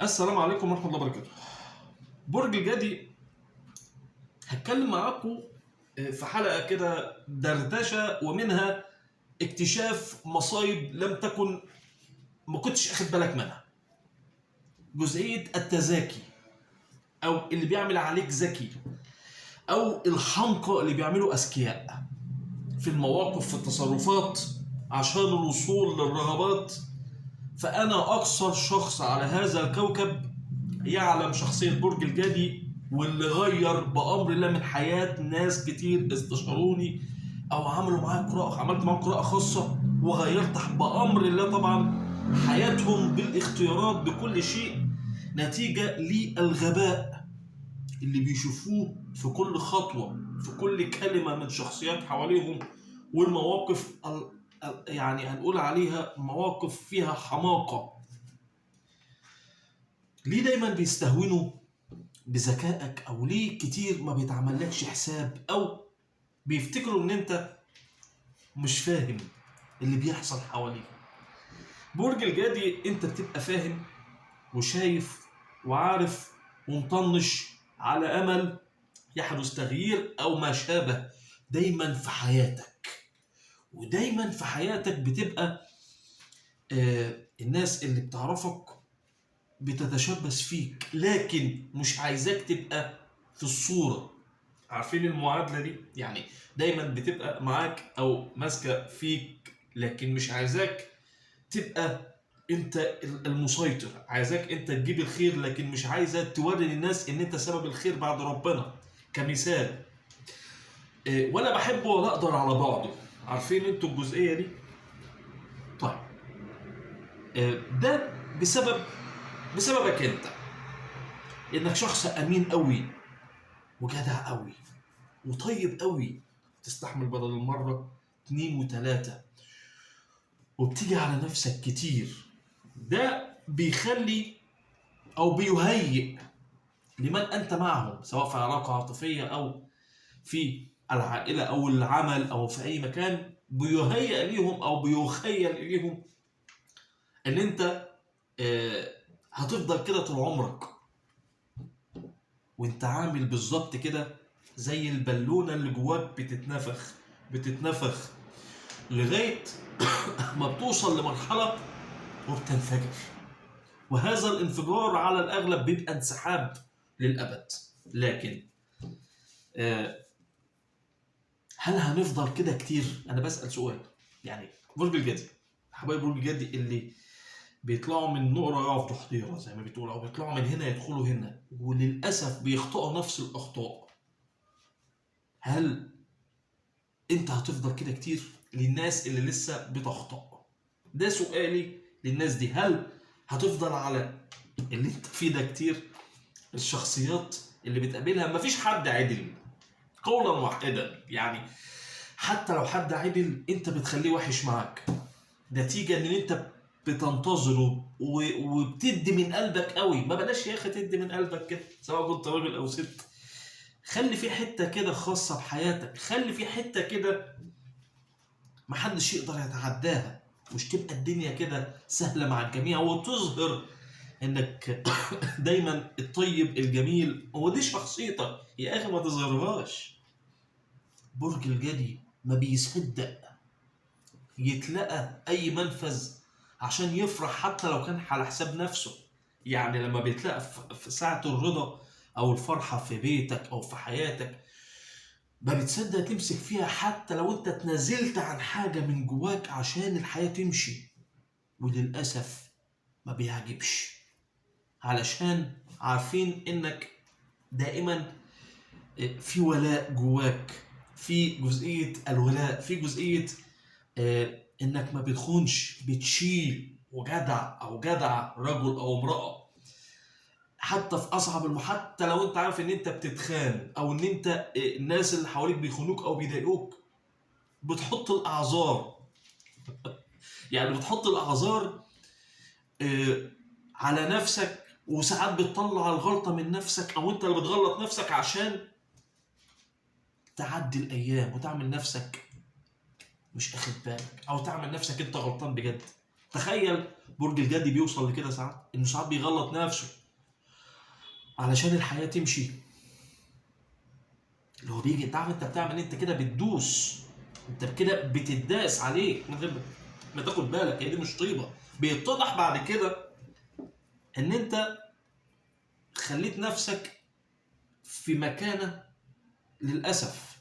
السلام عليكم ورحمة الله وبركاته. برج الجدي هتكلم معاكم في حلقة كده دردشة، ومنها اكتشاف مصايب لم تكن ما كنتش اخد بالك منها. جزئية التزاكي او اللي بيعمل عليك ذكي، او الحمقى اللي بيعملوا اذكياء في المواقف، في التصرفات عشان الوصول للرغبات. فأنا أكثر شخص على هذا الكوكب يعلم شخصية برج الجدي، واللي غير بأمر الله من حياة ناس كتير استشاروني أو عملوا معايا قراءة، عملت معاهم قراءة خاصة وغيرت بأمر الله طبعا حياتهم بالاختيارات بكل شيء، نتيجة للغباء اللي بيشوفوه في كل خطوة، في كل كلمة من شخصيات حواليهم، والمواقف يعني هنقول عليها مواقف فيها حماقة. ليه دايما بيستهونوا بذكائك، او ليه كتير ما بيتعملكش حساب، او بيفتكروا ان انت مش فاهم اللي بيحصل حواليك؟ برج الجدي انت بتبقى فاهم وشايف وعارف ومطنش على امل يحدث تغيير او ما شابه دايما في حياتك. ودايما في حياتك بتبقى الناس اللي بتعرفك بتتشبث فيك، لكن مش عايزاك تبقى في الصورة. عارفين المعادلة دي؟ يعني دايما بتبقى معاك او ماسكة فيك، لكن مش عايزاك تبقى انت المسيطر، عايزاك انت تجيب الخير، لكن مش عايزة توري للناس ان انت سبب الخير بعد ربنا. كمثال، ولا بحب ولا اقدر على بعضه. عارفين انتوا الجزئية دي؟ طيب ده بسببك انت، انك شخص امين قوي وجدع قوي وطيب قوي، تستحمل بدل المرة 2 و3، وبتيجي على نفسك كتير. ده بيخلي او بيهيئ لمن انت معهم، سواء في علاقة عاطفية او في العائلة او العمل او في اي مكان، بيهيئ ليهم او بيخيل اليهم ان انت هتفضل كده طول عمرك، وانت عامل بالظبط كده زي البالونة اللي جواك بتتنفخ لغاية ما بتوصل لمرحلة وبتنفجر. وهذا الانفجار على الأغلب بيبقى انسحاب للأبد. لكن هل هنفضل كده كتير؟ أنا بسأل سؤال. يعني برج الجدي، حبايب برج الجدي اللي بيطلعوا من نقرة يقعوا في تحضيرة زي ما بتقول، أو بيطلعوا من هنا يدخلوا هنا، وللأسف بيخطئوا نفس الأخطاء. هل أنت هتفضل كده كتير للناس اللي لسه بتخطأ؟ ده سؤالي للناس دي. هل هتفضل على اللي انت فيه ده كتير؟ الشخصيات اللي بتقابلها مفيش حد عدل قولا واحدا، يعني حتى لو حد عدل انت بتخليه وحش معاك، نتيجة ان انت بتنتظره وبتدي من قلبك قوي. ما بلاش يا اخي تدي من قلبك كده، سواء كنت راجل او ست. خلي في حتة كده خاصة بحياتك، خلي في حتة كده محدش يقدر يتعداها، مش تبقى الدنيا كده سهلة مع الجميع وتظهر انك دايما الطيب الجميل. هو دي شخصيتك يا اخي، ما تظهرهاش. برج الجدي ما بيصدق يتلقى اي منفذ عشان يفرح، حتى لو كان على حساب نفسه. يعني لما بيتلقى في ساعة الرضا او الفرحة في بيتك او في حياتك، ما بتصدق تمسك فيها حتى لو انت تنازلت عن حاجة من جواك عشان الحياة تمشي. وللأسف ما بيعجبش، علشان عارفين انك دائما في ولاء جواك، في جزئية الولاء، في جزئية انك ما بتخونش، بتشيل، وجدع او جدع، رجل او امرأة، حتى في اصعب حتى لو انت عارف ان انت بتتخان او ان انت الناس اللي حواليك بيخونوك او بيضايقوك، بتحط الاعذار. يعني بتحط الاعذار على نفسك، وساعات بتطلع الغلطة من نفسك، او انت اللي بتغلط نفسك عشان تعدي الايام وتعمل نفسك مش اخد بالك، او تعمل نفسك انت غلطان بجد. تخيل برج الجدي بيوصل لكده ساعات، انه ساعات بيغلط نفسه علشان الحياه تمشي. اللي هو بيجي، انت عارف انت بتعمل، انت كده بتدوس، انت كده بتداس عليك من غير ما تاخد بالك. هي دي مش طيبه. بيتضح بعد كده ان انت خليت نفسك في مكانه للاسف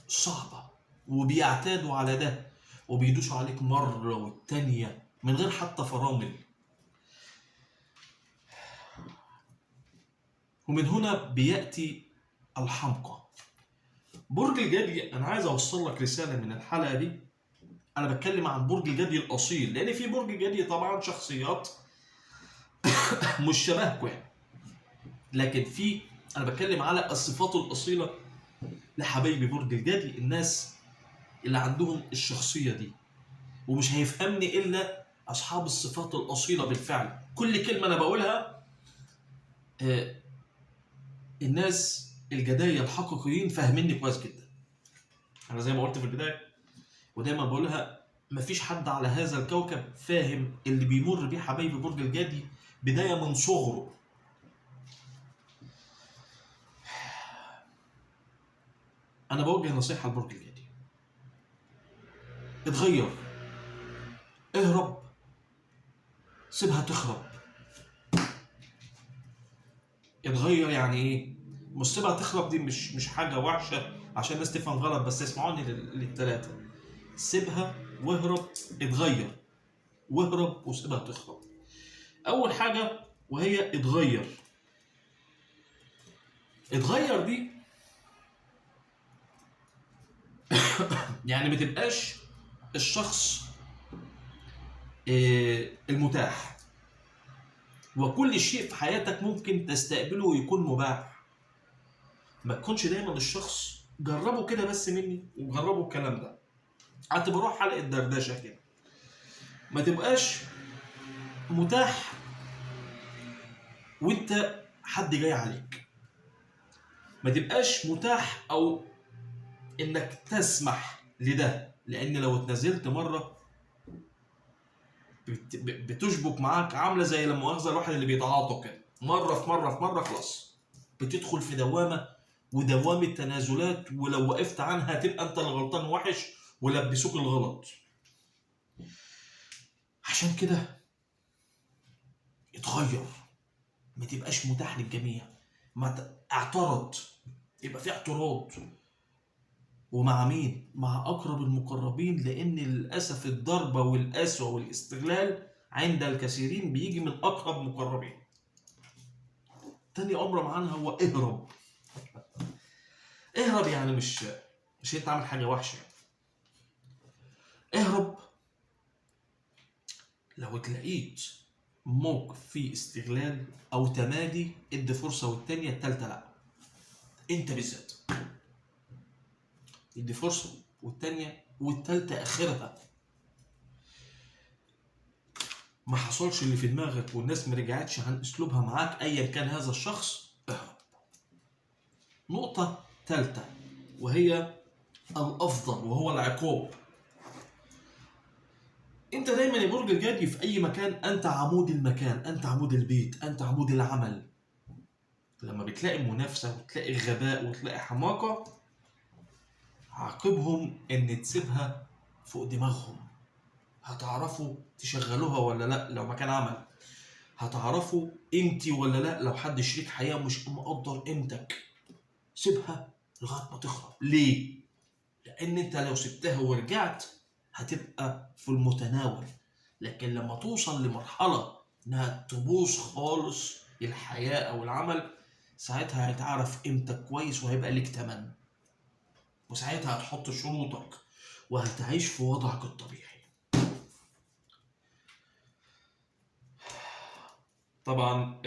صعبه، وبيعتادوا على ده وبيدوسوا عليك مره والتانيه من غير حتى فرامل. ومن هنا بياتي الحمقى. برج الجدي، انا عايز اوصل لك رساله من الحلقه دي. انا بتكلم عن برج الجدي الاصيل، لان في برج الجدي طبعا شخصيات مش شبهكم يعني، لكن انا بتكلم على الصفات الاصيله لحبايبي برج الجدي، الناس اللي عندهم الشخصيه دي. ومش هيفهمني الا اصحاب الصفات الاصيله بالفعل. كل كلمه انا بقولها الناس الجدايه الحقيقيين فاهميني كويس جدا. انا زي ما قلت في البدايه ودايما بقولها، مفيش حد على هذا الكوكب فاهم اللي بيمر بيه حبايبي برج الجدي بدايه من صغره. انا بوجه نصيحه لبرج الجدي: اتغير، اهرب، سيبها تخرب. اتغير يعني ايه؟ مش سيبها تخرب دي مش حاجه وحشه عشان الناس تفهم غلط، بس اسمعوني للثلاثه: سيبها واهرب، اتغير واهرب وسيبها تخرب. اول حاجه وهي اتغير. اتغير دي يعني ما تبقاش الشخص المتاح، وكل شيء في حياتك ممكن تستقبله ويكون مباح. ما تكونش دايما الشخص، جربوا كده بس مني وجربوا الكلام ده، قعدت بروح حلقه دردشه كده. ما تبقاش متاح وانت حد جاي عليك. ما تبقاش متاح او انك تسمح لده، لان لو اتنازلت مره بتشبك معاك، عامله زي لما مؤاخذه الواحد اللي بيتعاطى كده، مره في مره في مره خلاص بتدخل في دوامه، ودوامه تنازلات، ولو وقفت عنها تبقى انت اللي غلطان وحش ولبسوك الغلط. عشان كده اتغير، ما تبقاش متاح للجميع. ما اعترض، يبقى في اعتراض. ومع مين؟ مع اقرب المقربين، لان للاسف الضربه والقسوه والاستغلال عند الكثيرين بيجي من اقرب مقربين. تاني امر معانا هو اهرب. اهرب يعني مش انت عامل حاجه وحشه يعني. اهرب لو تلاقيت موقف فيه استغلال او تمادي، ادي فرصه، والتانيه التالته لا. انت بالذات ادي فرصه، والتانيه والتالته اخرها. ما حصلش اللي في دماغك والناس ما رجعتش عن اسلوبها معاك ايا كان هذا الشخص، اهرب. نقطه ثالثه وهي الافضل، وهو العقاب. انت دايما يا برج الجدي في اي مكان انت عمود المكان، انت عمود البيت، انت عمود العمل. لما بتلاقي منافسه وتلاقي غباء وتلاقي حماقه، عاقبهم ان تسيبها فوق دماغهم. هتعرفوا تشغلوها ولا لا لو مكان عمل؟ هتعرفوا قيمتي ولا لا لو حد شريك حياه مش مقدر قيمتك؟ سيبها لغايه ما تخرب. ليه؟ لان انت لو سبتها ورجعت هتبقى في المتناول، لكن لما توصل لمرحله انها تبوظ خالص الحياه او العمل، ساعتها هتعرف قيمتك كويس وهيبقى ليك تمن، وساعتها هتحط شروطك وهتعيش في وضعك الطبيعي. طبعا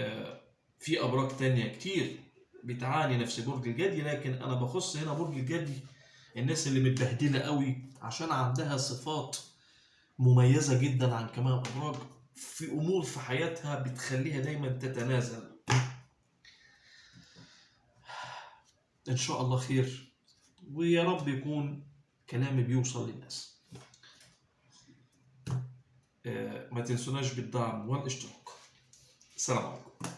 في ابراج تانية كتير بتعاني نفس برج الجدي، لكن انا بخص هنا برج الجدي الناس اللي متبهدله قوي عشان عندها صفات مميزه جدا عن كمان الابراج، في امور في حياتها بتخليها دايما تتنازل. ان شاء الله خير، ويا رب يكون كلامي بيوصل للناس. ما تنسوناش بالدعم والاشتراك. السلام عليكم.